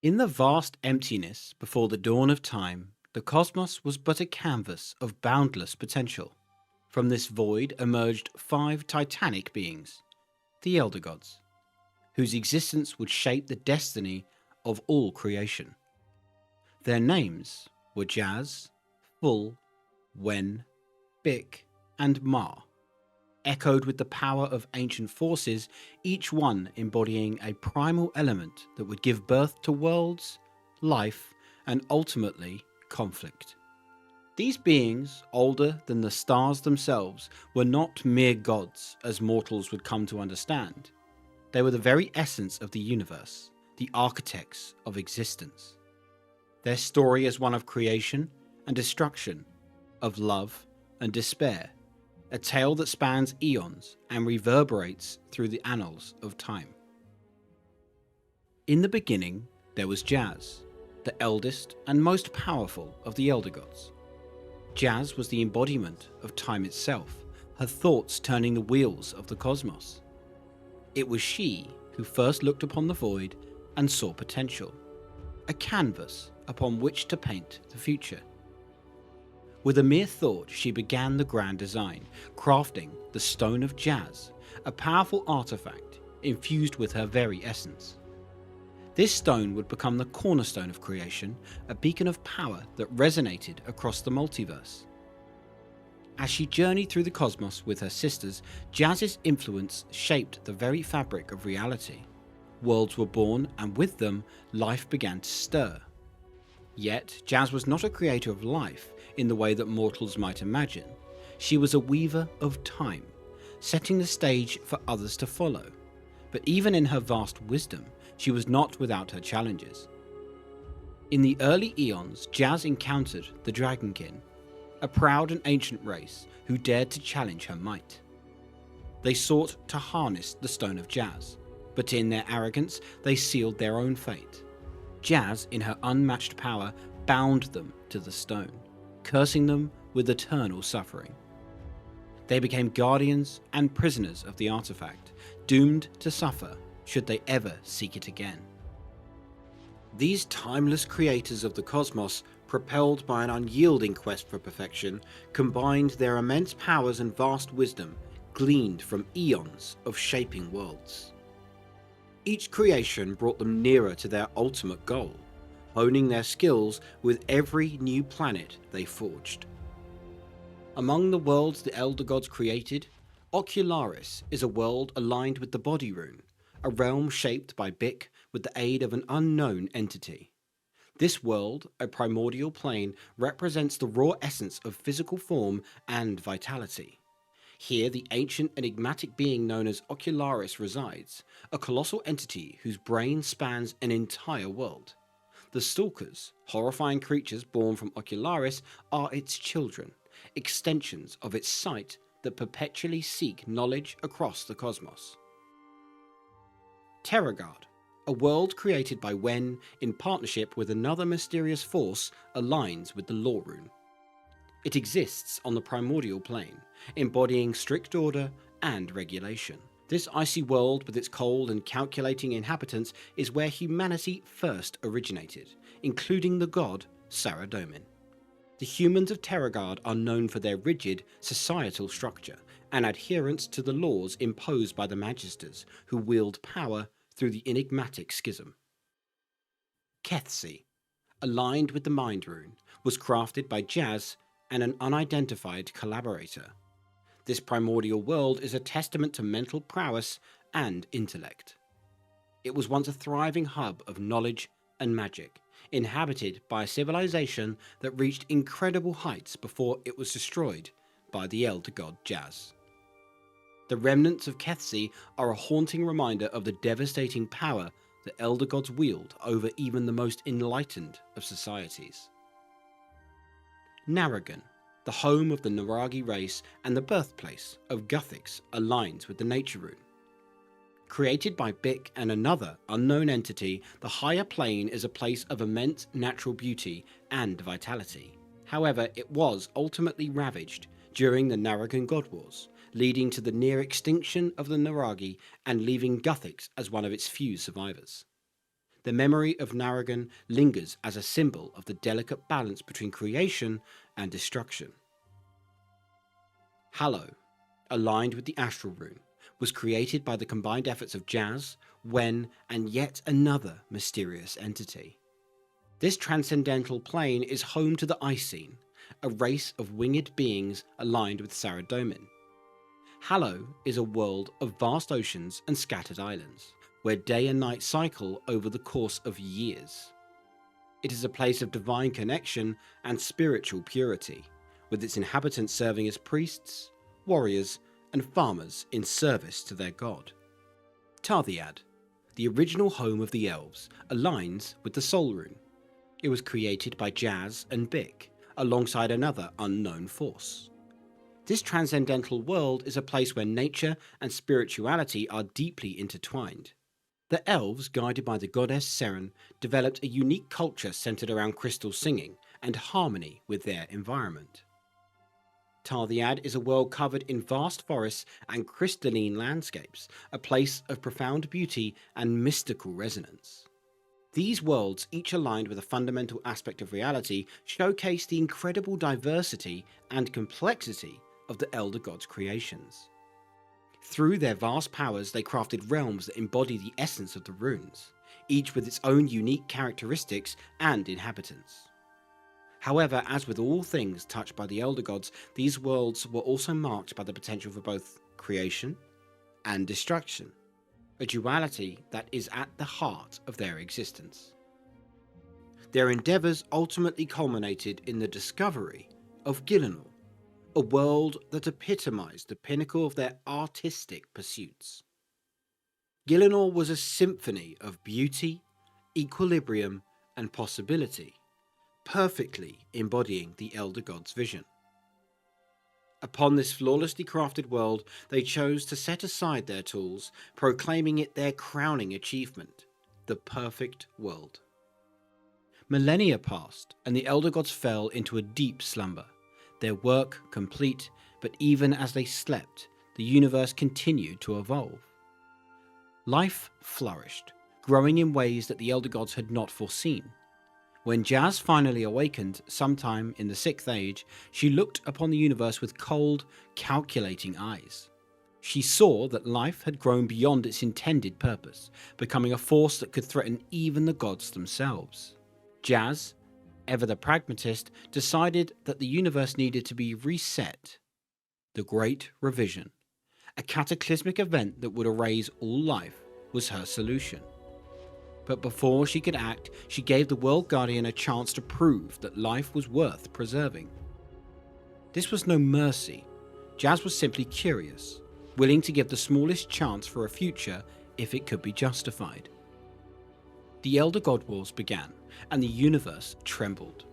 In the vast emptiness before the dawn of time, the cosmos was but a canvas of boundless potential. From this void emerged five titanic beings, the Elder Gods, whose existence would shape the destiny of all creation. Their names were Jazz, Full, Wen, Bick, and Ma, echoed with the power of ancient forces, each one embodying a primal element that would give birth to worlds, life, and ultimately conflict. These beings, older than the stars themselves, were not mere gods as mortals would come to understand. They were the very essence of the universe, the architects of existence. Their story is one of creation and destruction, of love and despair, a tale that spans eons and reverberates through the annals of time. In the beginning, there was Jazz, the eldest and most powerful of the Elder Gods. Jazz was the embodiment of time itself, her thoughts turning the wheels of the cosmos. It was she who first looked upon the void and saw potential, a canvas upon which to paint the future. With a mere thought, she began the grand design, crafting the Stone of Jazz, a powerful artifact infused with her very essence. This stone would become the cornerstone of creation, a beacon of power that resonated across the multiverse. As she journeyed through the cosmos with her sisters, Jazz's influence shaped the very fabric of reality. Worlds were born, and with them, life began to stir. Yet, Jazz was not a creator of life in the way that mortals might imagine. She was a weaver of time, setting the stage for others to follow. But even in her vast wisdom, she was not without her challenges. In the early eons, Jazz encountered the Dragonkin, a proud and ancient race who dared to challenge her might. They sought to harness the Stone of Jazz, but in their arrogance, they sealed their own fate. Jazz, in her unmatched power, bound them to the stone, cursing them with eternal suffering. They became guardians and prisoners of the artifact, doomed to suffer should they ever seek it again. These timeless creators of the cosmos, propelled by an unyielding quest for perfection, combined their immense powers and vast wisdom gleaned from eons of shaping worlds. Each creation brought them nearer to their ultimate goal, honing their skills with every new planet they forged. Among the worlds the Elder Gods created, Ocularis is a world aligned with the Body Rune, a realm shaped by Bick with the aid of an unknown entity. This world, a primordial plane, represents the raw essence of physical form and vitality. Here, the ancient enigmatic being known as Ocularis resides, a colossal entity whose brain spans an entire world. The Stalkers, horrifying creatures born from Ocularis, are its children, extensions of its sight that perpetually seek knowledge across the cosmos. Terragard, a world created by Wen in partnership with another mysterious force, aligns with the Law Rune. It exists on the primordial plane, embodying strict order and regulation. This icy world with its cold and calculating inhabitants is where humanity first originated, including the god Saradomin. The humans of Terragard are known for their rigid societal structure and adherence to the laws imposed by the Magisters, who wield power through the enigmatic schism. Kethsi, aligned with the Mind Rune, was crafted by Jazz and an unidentified collaborator. This primordial world is a testament to mental prowess and intellect. It was once a thriving hub of knowledge and magic, inhabited by a civilization that reached incredible heights before it was destroyed by the Elder God Jazz. The remnants of Kethsi are a haunting reminder of the devastating power the Elder Gods wield over even the most enlightened of societies. Naragon, the home of the Naragi race and the birthplace of Guthix, aligns with the Nature Rune. Created by Bick and another unknown entity, the higher plane is a place of immense natural beauty and vitality. However, it was ultimately ravaged during the Naragon God Wars, leading to the near extinction of the Naragi and leaving Guthix as one of its few survivors. The memory of Naragon lingers as a symbol of the delicate balance between creation and destruction. Hallow, aligned with the Astral Rune, was created by the combined efforts of Jazz, Wen, and yet another mysterious entity. This transcendental plane is home to the Icene, a race of winged beings aligned with Saradomin. Hallow is a world of vast oceans and scattered islands, where day and night cycle over the course of years. It is a place of divine connection and spiritual purity, with its inhabitants serving as priests, warriors, and farmers in service to their god. Tarthiad, the original home of the elves, aligns with the Soul Rune. It was created by Jazz and Bick, alongside another unknown force. This transcendental world is a place where nature and spirituality are deeply intertwined. The elves, guided by the goddess Seren, developed a unique culture centered around crystal singing and harmony with their environment. Tarthiad is a world covered in vast forests and crystalline landscapes, a place of profound beauty and mystical resonance. These worlds, each aligned with a fundamental aspect of reality, showcase the incredible diversity and complexity of the Elder Gods' creations. Through their vast powers, they crafted realms that embody the essence of the runes, each with its own unique characteristics and inhabitants. However, as with all things touched by the Elder Gods, these worlds were also marked by the potential for both creation and destruction, a duality that is at the heart of their existence. Their endeavours ultimately culminated in the discovery of Gielinor, a world that epitomised the pinnacle of their artistic pursuits. Gielinor was a symphony of beauty, equilibrium, and possibility, perfectly embodying the Elder Gods' vision. Upon this flawlessly crafted world, they chose to set aside their tools, proclaiming it their crowning achievement, the perfect world. Millennia passed, and the Elder Gods fell into a deep slumber, their work complete, but even as they slept, the universe continued to evolve. Life flourished, growing in ways that the Elder Gods had not foreseen. When Jazz finally awakened sometime in the 6th Age, she looked upon the universe with cold, calculating eyes. She saw that life had grown beyond its intended purpose, becoming a force that could threaten even the gods themselves. Jazz, ever the pragmatist, decided that the universe needed to be reset. The Great Revision, a cataclysmic event that would erase all life, was her solution. But before she could act, she gave the World Guardian a chance to prove that life was worth preserving. This was no mercy. Jazz was simply curious, willing to give the smallest chance for a future if it could be justified. The Elder God Wars began, and the universe trembled.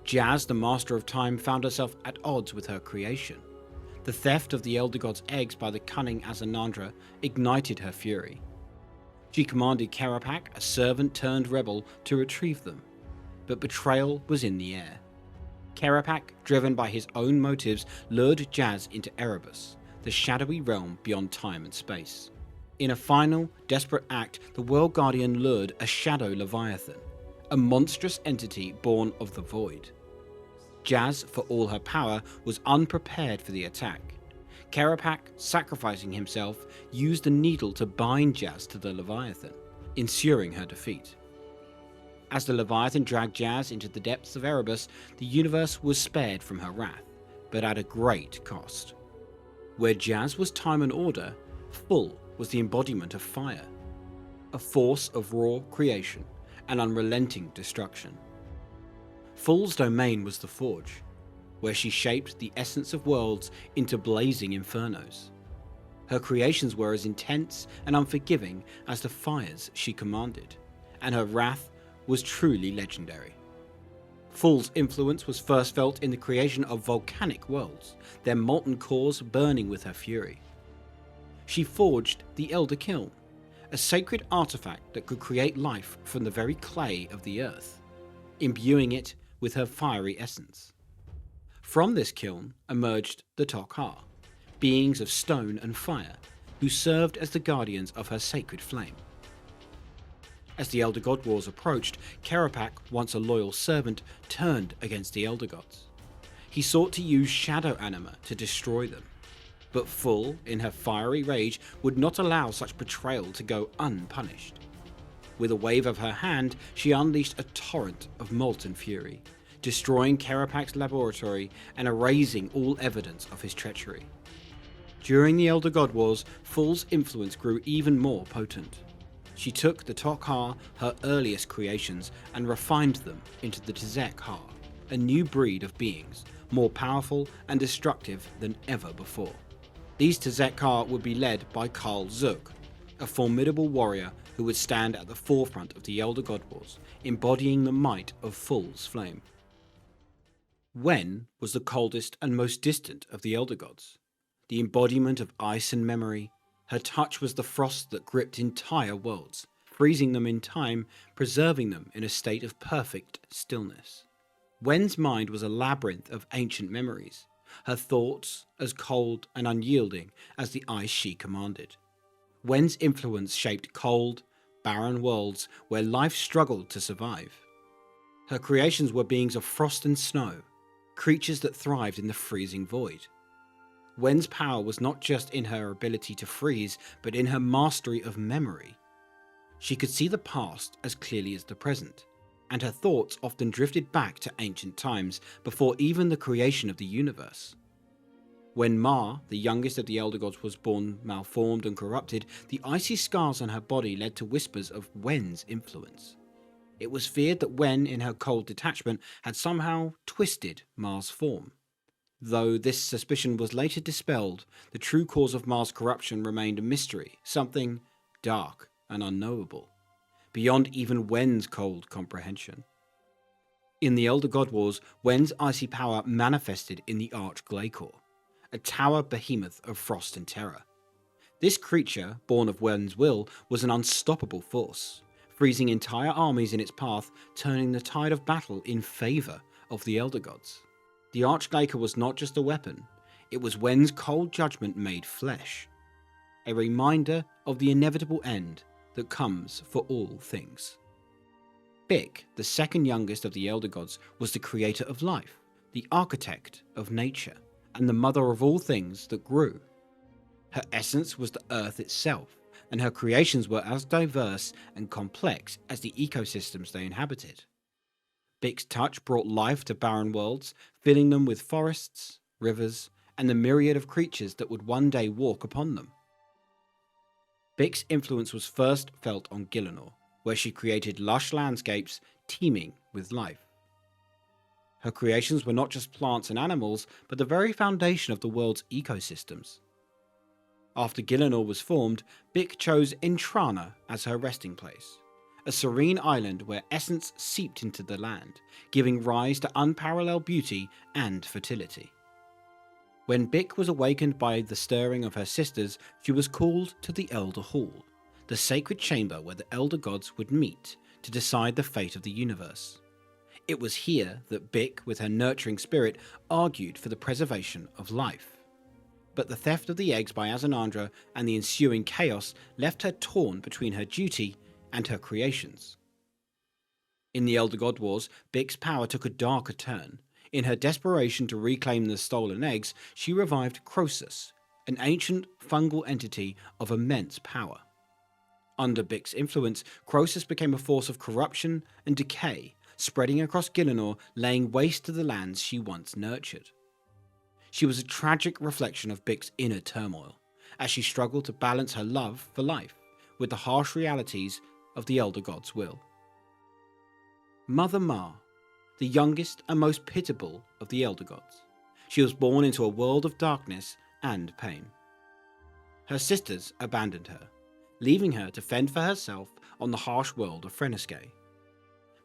Jazz, the master of time, found herself at odds with her creation. The theft of the Elder God's eggs by the cunning Azanandra ignited her fury. She commanded Karapak, a servant turned rebel, to retrieve them, but betrayal was in the air. Karapak, driven by his own motives, lured Jazz into Erebus, the shadowy realm beyond time and space. In a final, desperate act, the World Guardian lured a shadow Leviathan, a monstrous entity born of the void. Jazz, for all her power, was unprepared for the attack. Karapak, sacrificing himself, used the needle to bind Jazz to the Leviathan, ensuring her defeat. As the Leviathan dragged Jazz into the depths of Erebus, the universe was spared from her wrath, but at a great cost. Where Jazz was time and order, Full was the embodiment of fire, a force of raw creation and unrelenting destruction. Full's domain was the Forge, where she shaped the essence of worlds into blazing infernos. Her creations were as intense and unforgiving as the fires she commanded, and her wrath was truly legendary. Full's influence was first felt in the creation of volcanic worlds, their molten cores burning with her fury. She forged the Elder Kiln, a sacred artifact that could create life from the very clay of the earth, imbuing it with her fiery essence. From this kiln emerged the Tok'ar, beings of stone and fire, who served as the guardians of her sacred flame. As the Elder God Wars approached, Kerapak, once a loyal servant, turned against the Elder Gods. He sought to use shadow anima to destroy them, but Full, in her fiery rage, would not allow such betrayal to go unpunished. With a wave of her hand, she unleashed a torrent of molten fury, destroying Kerapak's laboratory and erasing all evidence of his treachery. During the Elder God Wars, Full's influence grew even more potent. She took the Tok'ha, her earliest creations, and refined them into the Tzek'ha, a new breed of beings, more powerful and destructive than ever before. These Tzek'ha would be led by Karl Zuk, a formidable warrior who would stand at the forefront of the Elder God Wars, embodying the might of Full's flame. Wen was the coldest and most distant of the Elder Gods, the embodiment of ice and memory. Her touch was the frost that gripped entire worlds, freezing them in time, preserving them in a state of perfect stillness. Wen's mind was a labyrinth of ancient memories, her thoughts as cold and unyielding as the ice she commanded. Wen's influence shaped cold, barren worlds where life struggled to survive. Her creations were beings of frost and snow, creatures that thrived in the freezing void. Wen's power was not just in her ability to freeze, but in her mastery of memory. She could see the past as clearly as the present, and her thoughts often drifted back to ancient times before even the creation of the universe. When Ma, the youngest of the Elder Gods, was born malformed and corrupted, the icy scars on her body led to whispers of Wen's influence. It was feared that Wen, in her cold detachment, had somehow twisted Ma's form. Though this suspicion was later dispelled, the true cause of Ma's corruption remained a mystery, something dark and unknowable, beyond even Wen's cold comprehension. In the Elder God Wars, Wen's icy power manifested in the Arch-Glacor, a tower behemoth of frost and terror. This creature, born of Wen's will, was an unstoppable force, freezing entire armies in its path, turning the tide of battle in favour of the Elder Gods. The Arch-Glacor was not just a weapon, it was Wen's cold judgment made flesh, a reminder of the inevitable end that comes for all things. Bick, the second youngest of the Elder Gods, was the creator of life, the architect of nature, and the mother of all things that grew. Her essence was the earth itself, and her creations were as diverse and complex as the ecosystems they inhabited. Bick's touch brought life to barren worlds, filling them with forests, rivers, and the myriad of creatures that would one day walk upon them. Bick's influence was first felt on Gielinor, where she created lush landscapes teeming with life. Her creations were not just plants and animals, but the very foundation of the world's ecosystems. After Gielinor was formed, Bick chose Intrana as her resting place, a serene island where essence seeped into the land, giving rise to unparalleled beauty and fertility. When Bick was awakened by the stirring of her sisters, she was called to the Elder Hall, the sacred chamber where the Elder Gods would meet to decide the fate of the universe. It was here that Bick, with her nurturing spirit, argued for the preservation of life. But the theft of the eggs by Azanandra and the ensuing chaos left her torn between her duty and her creations. In the Elder God Wars, Bick's power took a darker turn. In her desperation to reclaim the stolen eggs, she revived Croesus, an ancient fungal entity of immense power. Under Bick's influence, Croesus became a force of corruption and decay, spreading across Gielinor, laying waste to the lands she once nurtured. She was a tragic reflection of Bick's inner turmoil, as she struggled to balance her love for life with the harsh realities of the Elder God's will. Mother Ma, the youngest and most pitiable of the Elder Gods. She was born into a world of darkness and pain. Her sisters abandoned her, leaving her to fend for herself on the harsh world of Runescape.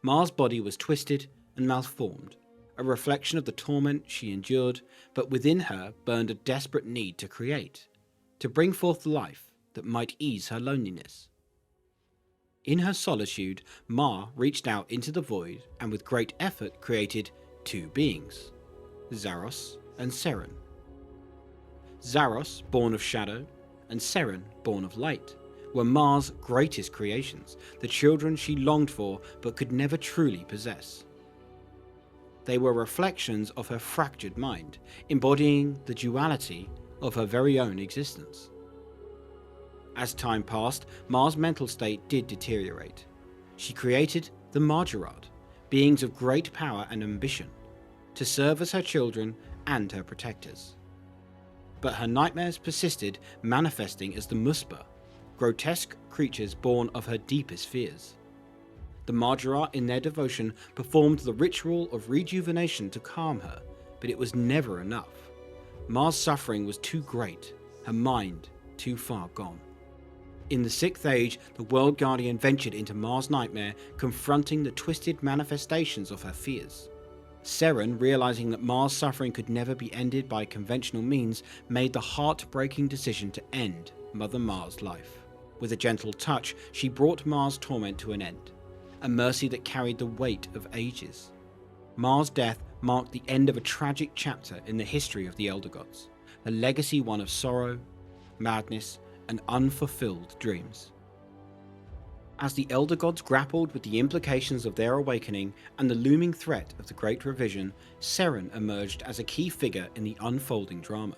Ma's body was twisted and malformed, a reflection of the torment she endured, but within her burned a desperate need to create, to bring forth life that might ease her loneliness. In her solitude, Ma reached out into the void and with great effort created two beings, Zaros and Seren. Zaros, born of shadow, and Seren, born of light, were Mars' greatest creations, the children she longed for but could never truly possess. They were reflections of her fractured mind, embodying the duality of her very own existence. As time passed, Mars' mental state did deteriorate. She created the Margerad, beings of great power and ambition, to serve as her children and her protectors. But her nightmares persisted, manifesting as the Muspa, grotesque creatures born of her deepest fears. The Margerad, in their devotion, performed the ritual of rejuvenation to calm her, but it was never enough. Mars' suffering was too great, her mind too far gone. In the 6th Age, the World Guardian ventured into Mars' nightmare, confronting the twisted manifestations of her fears. Seren, realizing that Mars' suffering could never be ended by conventional means, made the heart-breaking decision to end Mother Mars' life. With a gentle touch, she brought Mars' torment to an end, a mercy that carried the weight of ages. Mars' death marked the end of a tragic chapter in the history of the Elder Gods, a legacy one of sorrow, madness, and unfulfilled dreams. As the Elder Gods grappled with the implications of their awakening and the looming threat of the Great Revision, Seren emerged as a key figure in the unfolding drama.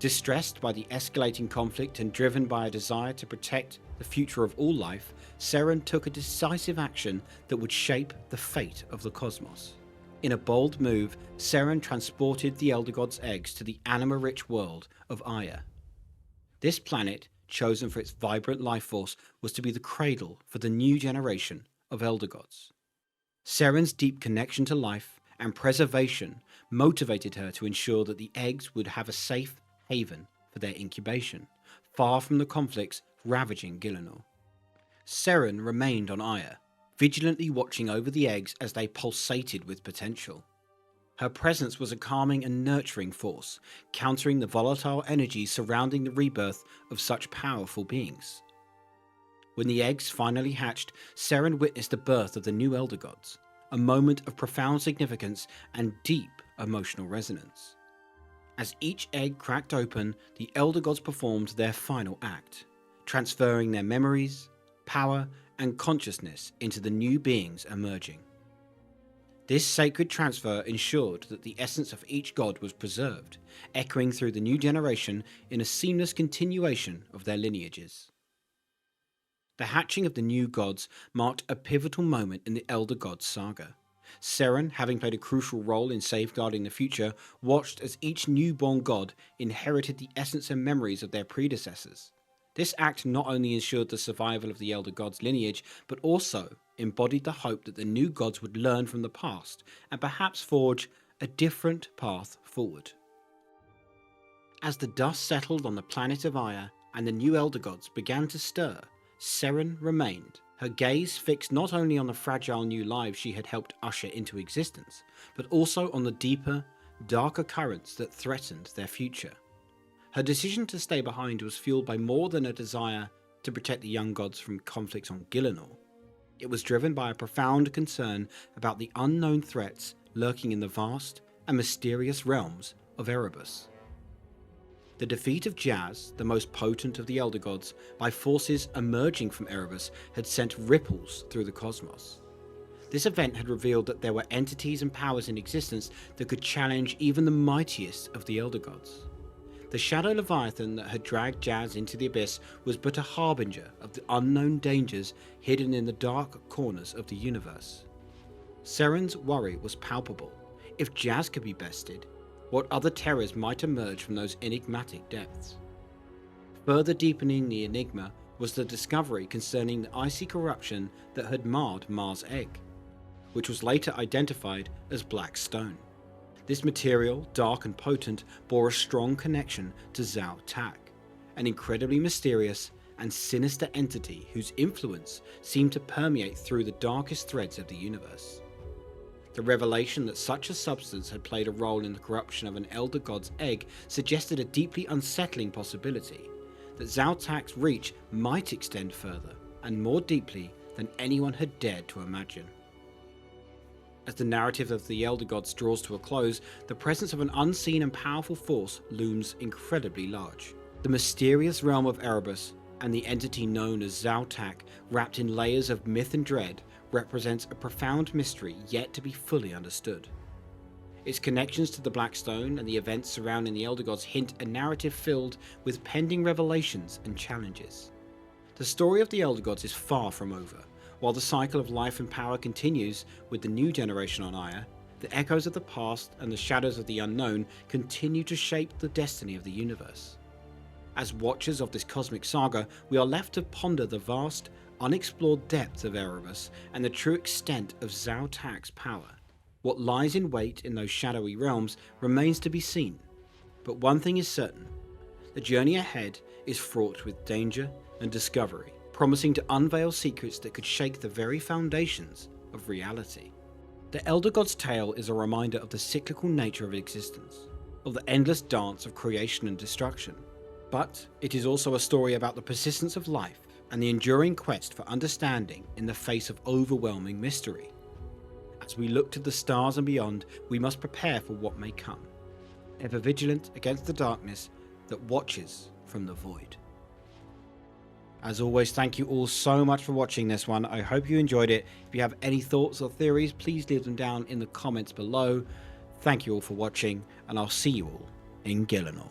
Distressed by the escalating conflict and driven by a desire to protect the future of all life, Seren took a decisive action that would shape the fate of the cosmos. In a bold move, Seren transported the Elder Gods' eggs to the anima-rich world of Aya. This planet, chosen for its vibrant life force, was to be the cradle for the new generation of Elder Gods. Seren's deep connection to life and preservation motivated her to ensure that the eggs would have a safe haven for their incubation, far from the conflicts ravaging Gielinor. Seren remained on Aya, vigilantly watching over the eggs as they pulsated with potential. Her presence was a calming and nurturing force, countering the volatile energies surrounding the rebirth of such powerful beings. When the eggs finally hatched, Seren witnessed the birth of the new Elder Gods, a moment of profound significance and deep emotional resonance. As each egg cracked open, the Elder Gods performed their final act, transferring their memories, power, and consciousness into the new beings emerging. This sacred transfer ensured that the essence of each god was preserved, echoing through the new generation in a seamless continuation of their lineages. The hatching of the new gods marked a pivotal moment in the Elder Gods saga. Seren, having played a crucial role in safeguarding the future, watched as each newborn god inherited the essence and memories of their predecessors. This act not only ensured the survival of the Elder Gods' lineage, but also embodied the hope that the new gods would learn from the past and perhaps forge a different path forward. As the dust settled on the planet of Aya and the new Elder Gods began to stir, Seren remained, her gaze fixed not only on the fragile new lives she had helped usher into existence, but also on the deeper, darker currents that threatened their future. Her decision to stay behind was fueled by more than a desire to protect the young gods from conflicts on Gielinor. It was driven by a profound concern about the unknown threats lurking in the vast and mysterious realms of Erebus. The defeat of Jazz, the most potent of the Elder Gods, by forces emerging from Erebus had sent ripples through the cosmos. This event had revealed that there were entities and powers in existence that could challenge even the mightiest of the Elder Gods. The Shadow Leviathan that had dragged Jazz into the abyss was but a harbinger of the unknown dangers hidden in the dark corners of the universe. Seren's worry was palpable. If Jazz could be bested, what other terrors might emerge from those enigmatic depths? Further deepening the enigma was the discovery concerning the icy corruption that had marred Mars' egg, which was later identified as black stone. This material, dark and potent, bore a strong connection to Zao Tak, an incredibly mysterious and sinister entity whose influence seemed to permeate through the darkest threads of the universe. The revelation that such a substance had played a role in the corruption of an Elder God's egg suggested a deeply unsettling possibility, that Zao Tak's reach might extend further and more deeply than anyone had dared to imagine. As the narrative of the Elder Gods draws to a close, the presence of an unseen and powerful force looms incredibly large. The mysterious realm of Erebus, and the entity known as Zautak, wrapped in layers of myth and dread, represents a profound mystery yet to be fully understood. Its connections to the Black Stone and the events surrounding the Elder Gods hint a narrative filled with pending revelations and challenges. The story of the Elder Gods is far from over. While the cycle of life and power continues with the new generation on Aya, the echoes of the past and the shadows of the unknown continue to shape the destiny of the universe. As watchers of this cosmic saga, we are left to ponder the vast, unexplored depths of Erebus and the true extent of Zautak's power. What lies in wait in those shadowy realms remains to be seen, but one thing is certain: the journey ahead is fraught with danger and discovery, promising to unveil secrets that could shake the very foundations of reality. The Elder God's tale is a reminder of the cyclical nature of existence, of the endless dance of creation and destruction. But it is also a story about the persistence of life and the enduring quest for understanding in the face of overwhelming mystery. As we look to the stars and beyond, we must prepare for what may come, ever vigilant against the darkness that watches from the void. As always, thank you all so much for watching this one. I hope you enjoyed it. If you have any thoughts or theories, please leave them down in the comments below. Thank you all for watching, and I'll see you all in Gielinor.